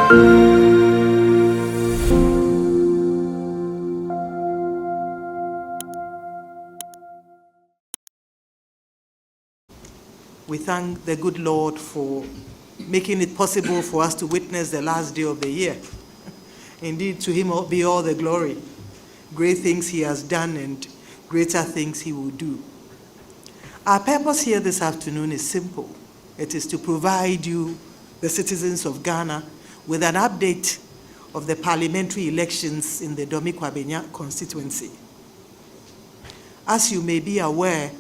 We thank the good Lord for making it possible for us to witness the last day of the year. Indeed, to him be all the glory. Great things he has done and greater things he will do. Our purpose here this afternoon is simple. It is to provide you, the citizens of Ghana, with an update of the parliamentary elections in the Dome-Kwabenya constituency. As you may be aware,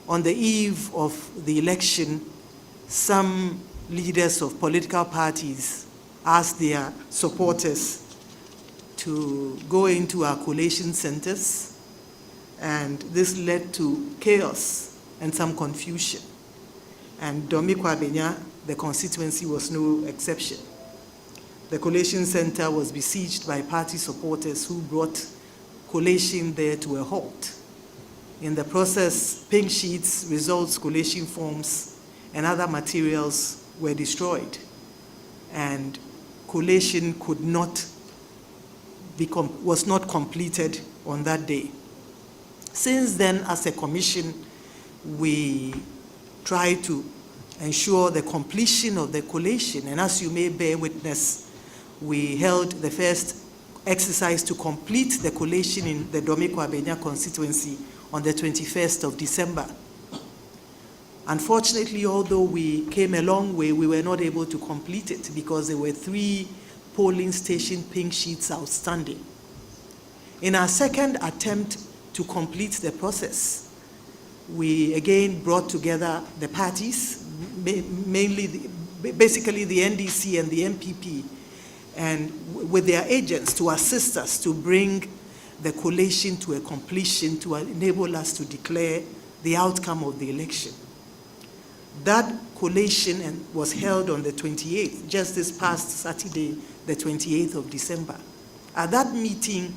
on the eve of the election, some leaders of political parties asked their supporters to go into our collation centers, and this led to chaos and some confusion. And Dome-Kwabenya, the constituency, was no exception. The collation center was besieged by party supporters who brought collation there to a halt. In the process, pink sheets, results, collation forms, and other materials were destroyed, and collation was not completed on that day. Since then, as a commission, we try to ensure the completion of the collation, and as you may bear witness, we held the first exercise to complete the collation in the Dome-Kwabenya constituency on the 21st of December. Unfortunately, although we came a long way, we were not able to complete it because there were 3 polling station pink sheets outstanding. In our second attempt to complete the process, we again brought together the parties, basically the NDC and the MPP, and with their agents to assist us to bring the collation to a completion to enable us to declare the outcome of the election. That collation was held on the 28th, just this past Saturday, the 28th of December. At that meeting,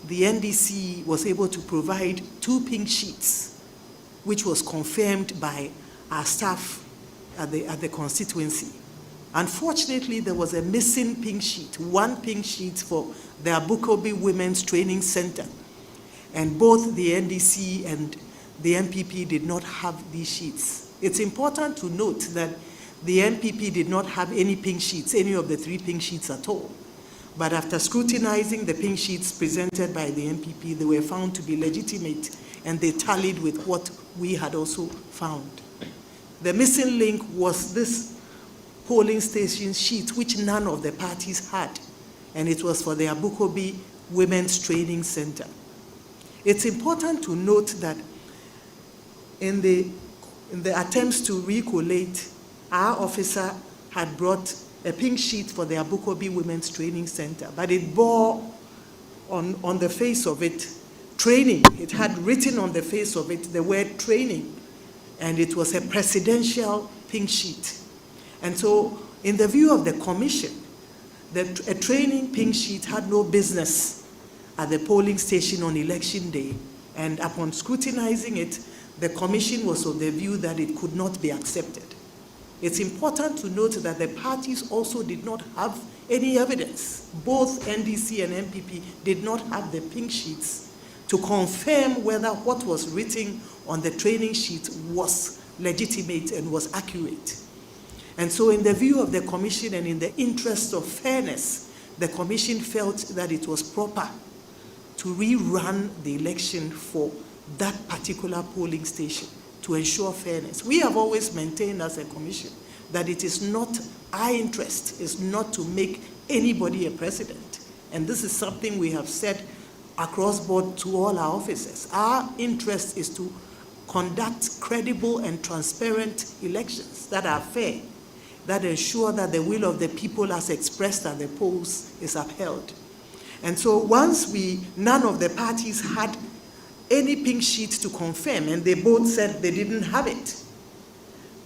the NDC was able to provide 2 pink sheets, which was confirmed by our staff at the constituency. Unfortunately, there was a missing pink sheet, 1 pink sheet for the Abukobi Women's Training Center. And both the NDC and the MPP did not have these sheets. It's important to note that the MPP did not have any pink sheets, any of the 3 pink sheets at all. But after scrutinizing the pink sheets presented by the MPP, they were found to be legitimate, and they tallied with what we had also found. The missing link was this polling station sheet, which none of the parties had, and it was for the Abukobi Women's Training Center. It's important to note that in the attempts to recollate, our officer had brought a pink sheet for the Abukobi Women's Training Center, but it bore on the face of it training. It had written on the face of it the word training, and it was a presidential pink sheet. And so, in the view of the commission, a training pink sheet had no business at the polling station on election day, and upon scrutinizing it, the commission was of the view that it could not be accepted. It's important to note that the parties also did not have any evidence. Both NDC and MPP did not have the pink sheets to confirm whether what was written on the training sheet was legitimate and was accurate. And so in the view of the commission and in the interest of fairness, the commission felt that it was proper to rerun the election for that particular polling station to ensure fairness. We have always maintained as a commission that it is not, our interest is not to make anybody a president. And this is something we have said across board to all our officers. Our interest is to conduct credible and transparent elections that are fair, that ensure that the will of the people as expressed at the polls is upheld. And so once none of the parties had any pink sheet to confirm, and they both said they didn't have it,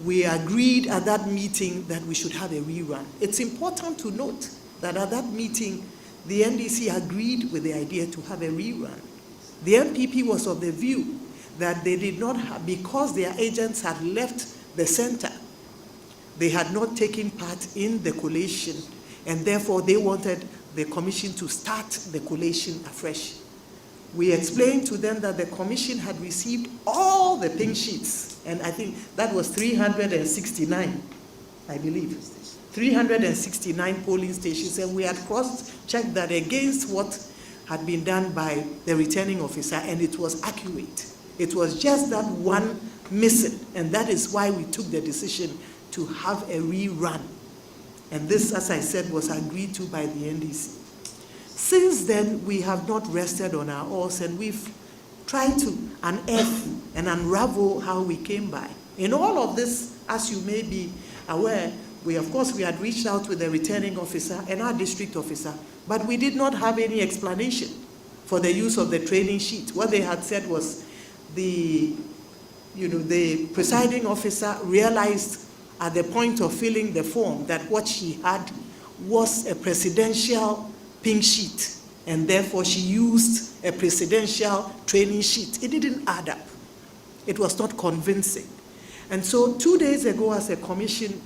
we agreed at that meeting that we should have a rerun. It's important to note that at that meeting, the NDC agreed with the idea to have a rerun. The MPP was of the view that they did not have, because their agents had left the center, they had not taken part in the collation, and therefore they wanted the commission to start the collation afresh. We explained to them that the commission had received all the pink sheets, and I think that was 369, I believe. 369 polling stations, and we had cross-checked that against what had been done by the returning officer, and it was accurate. It was just that one missing, and that is why we took the decision to have a rerun. And this, as I said, was agreed to by the NDC. Since then, we have not rested on our oars, and we've tried to unearth and unravel how we came by. In all of this, as you may be aware, we had reached out with the returning officer and our district officer, but we did not have any explanation for the use of the training sheet. What they had said was the presiding officer realized at the point of filling the form that what she had was a presidential pink sheet, and therefore she used a presidential training sheet. It didn't add up. It was not convincing. And so 2 days ago as a commission,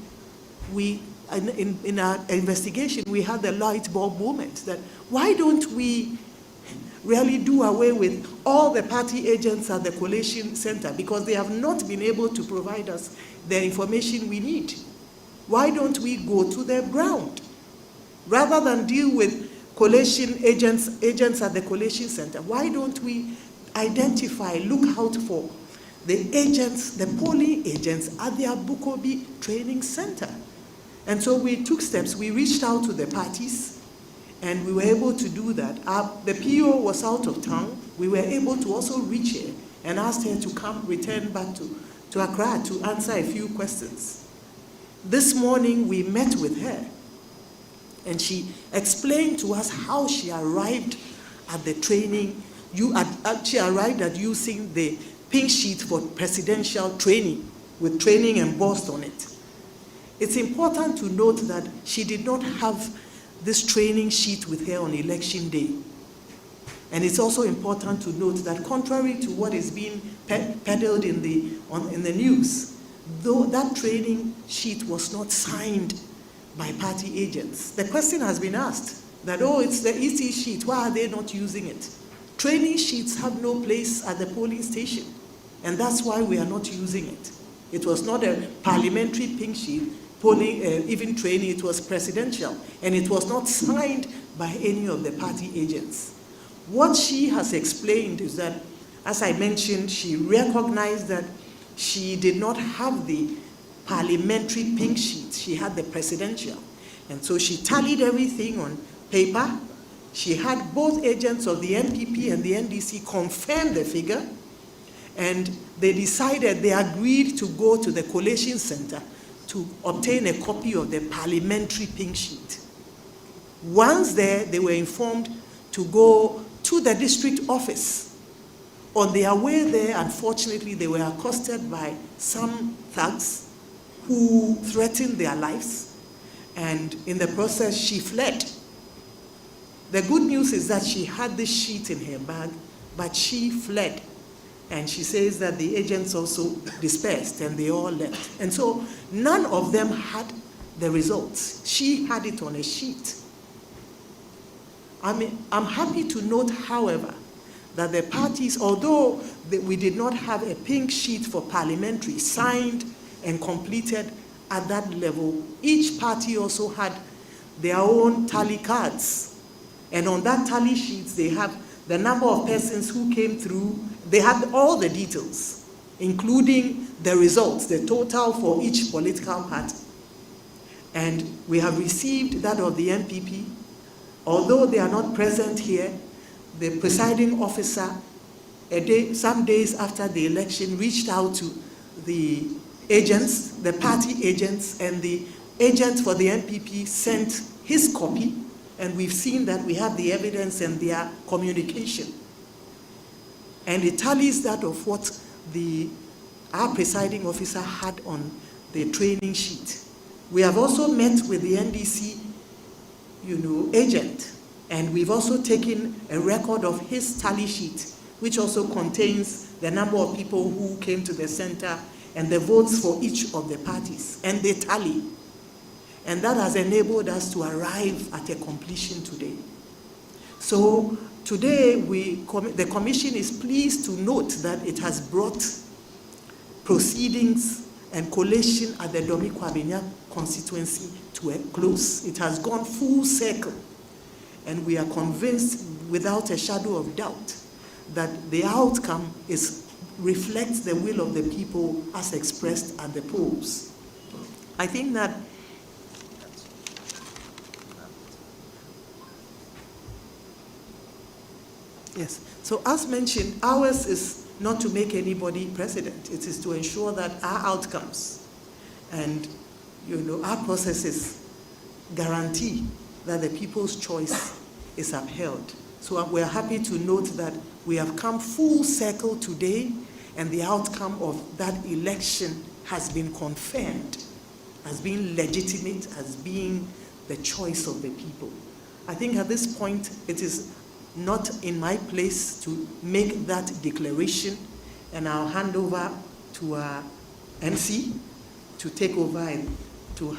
in our investigation, we had the light bulb moment that why don't we really do away with all the party agents at the collation center, because they have not been able to provide us the information we need. Why don't we go to the ground? Rather than deal with collation agents at the collation center, why don't we identify, look out for the agents, the polling agents at the Abukobi Training Center? And so we took steps. We reached out to the parties, and we were able to do that. The PO was out of town. We were able to also reach her and asked her to come, return back to Accra to answer a few questions. This morning, we met with her, and she explained to us how she arrived at the training. She arrived at using the pink sheet for presidential training with training embossed on it. It's important to note that she did not have this training sheet with her on election day. And it's also important to note that contrary to what is being peddled in the news, though that training sheet was not signed by party agents. The question has been asked that, oh, it's the EC sheet, why are they not using it? Training sheets have no place at the polling station, and that's why we are not using it. It was not a parliamentary pink sheet, polling, even training, it was presidential, and it was not signed by any of the party agents. What she has explained is that, as I mentioned, she recognized that she did not have the parliamentary pink sheet, she had the presidential. And so she tallied everything on paper. She had both agents of the NPP and the NDC confirm the figure, and they agreed to go to the collation center to obtain a copy of the parliamentary pink sheet. Once there, they were informed to go to the district office. On their way there, unfortunately, they were accosted by some thugs who threatened their lives, and in the process, she fled. The good news is that she had this sheet in her bag, but she fled. And she says that the agents also dispersed and they all left. And so none of them had the results. She had it on a sheet. I'm happy to note, however, that the parties, although we did not have a pink sheet for parliamentary signed and completed at that level, each party also had their own tally cards. And on that tally sheets, they have the number of persons who came through. They had all the details, including the results, the total for each political party. And we have received that of the NPP. Although they are not present here, the presiding officer, some days after the election, reached out to the agents, the party agents, and the agent for the NPP sent his copy, and we've seen that we have the evidence and their communication. And it tallies that of what our presiding officer had on the training sheet. We have also met with the NDC, agent, and we've also taken a record of his tally sheet, which also contains the number of people who came to the center and the votes for each of the parties, and they tally. And that has enabled us to arrive at a completion today. So today, the Commission is pleased to note that it has brought proceedings and collation at the Dome-Kwabenya constituency to a close. It has gone full circle, and we are convinced without a shadow of doubt that the outcome reflects the will of the people as expressed at the polls. I think that yes. So as mentioned, ours is not to make anybody president. It is to ensure that our outcomes and our processes guarantee that the people's choice is upheld. So we're happy to note that we have come full circle today, and the outcome of that election has been confirmed as being legitimate, as being the choice of the people. I think at this point, it is not in my place to make that declaration, and I'll hand over to our MC to take over and to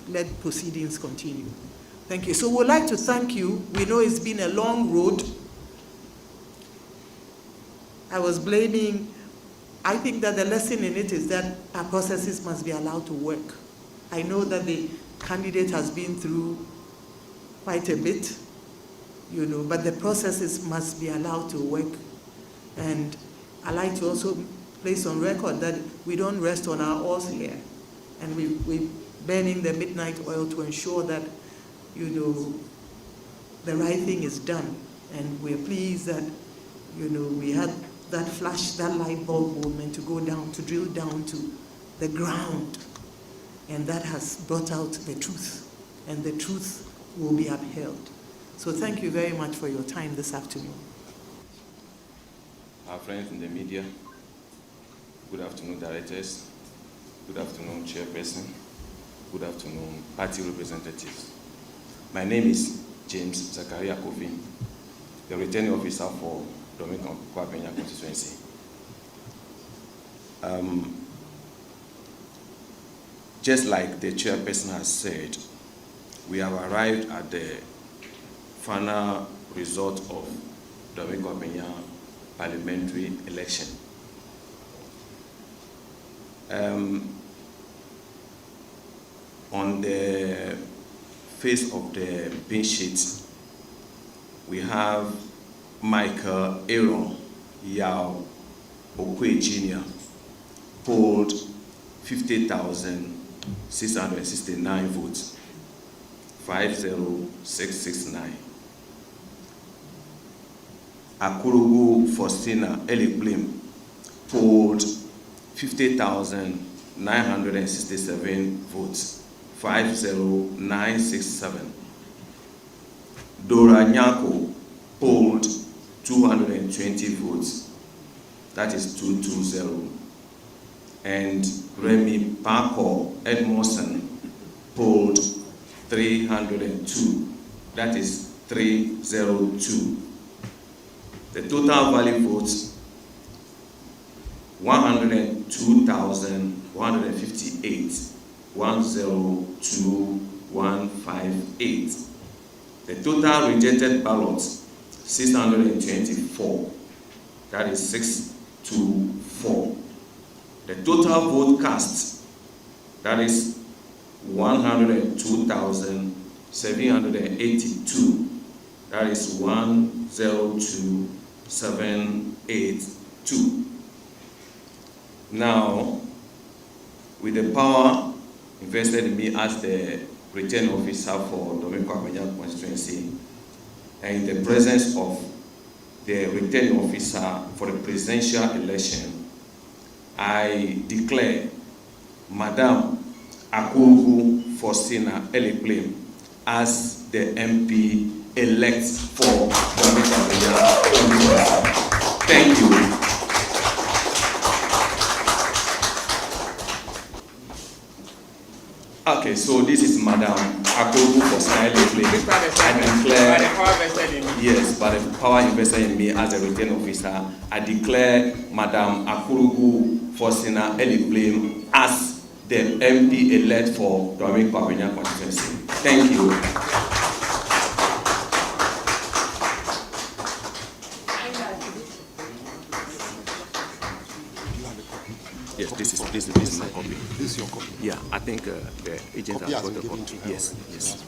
let proceedings continue. Thank you. So we'd like to thank you. We know it's been a long road. I think that the lesson in it is that our processes must be allowed to work. I know that the candidate has been through quite a bit, but the processes must be allowed to work. And I like to also place on record that we don't rest on our oars here. And we're burning the midnight oil to ensure that, the right thing is done. And we're pleased that, we had that flash, that light bulb moment to go down, to drill down to the ground. And that has brought out the truth. And the truth will be upheld. So thank you very much for your time this afternoon. Our friends in the media, good afternoon, directors, good afternoon, chairperson, good afternoon, party representatives. My name is James Zachariah Kofi, the returning officer for Dome-Kwabenya constituency. Just like the chairperson has said, we have arrived at the final result of Dome-Kwabenya parliamentary election. On the face of the pin sheet, we have Michael Aaron Yao Okwe Jr. polled 50,669 votes, 50669. Akurugu Faustina Elikplim polled 50,967 votes, 50967. Dora Nyako polled 220 votes, that is 220. And Remy Parker Edmondson polled 302, that is 302. The total valid votes, 102,158, 102,158. The total rejected ballots, 624, that is 624. The total vote cast, that is 102,782, that is 102,782. Now, with the power invested in me as the returning officer for Dome-Kwabenya constituency, and in the presence of the returning officer for the presidential election, I declare Madam Akurugu Faustina Elikplim as the MP elect for Dome-Kwabenya. Thank you. Okay, so this is Madam Akurugu Faustina Elikplim. I declare, yes, by the power invested in me as a returning officer, I declare Madam Akurugu Faustina Elikplim as the MP-elect for Dome-Kwabenya constituency. Thank you. Yes, this is my copy. This is your copy. Yeah, I think the agent has got the copy. Yes, yes.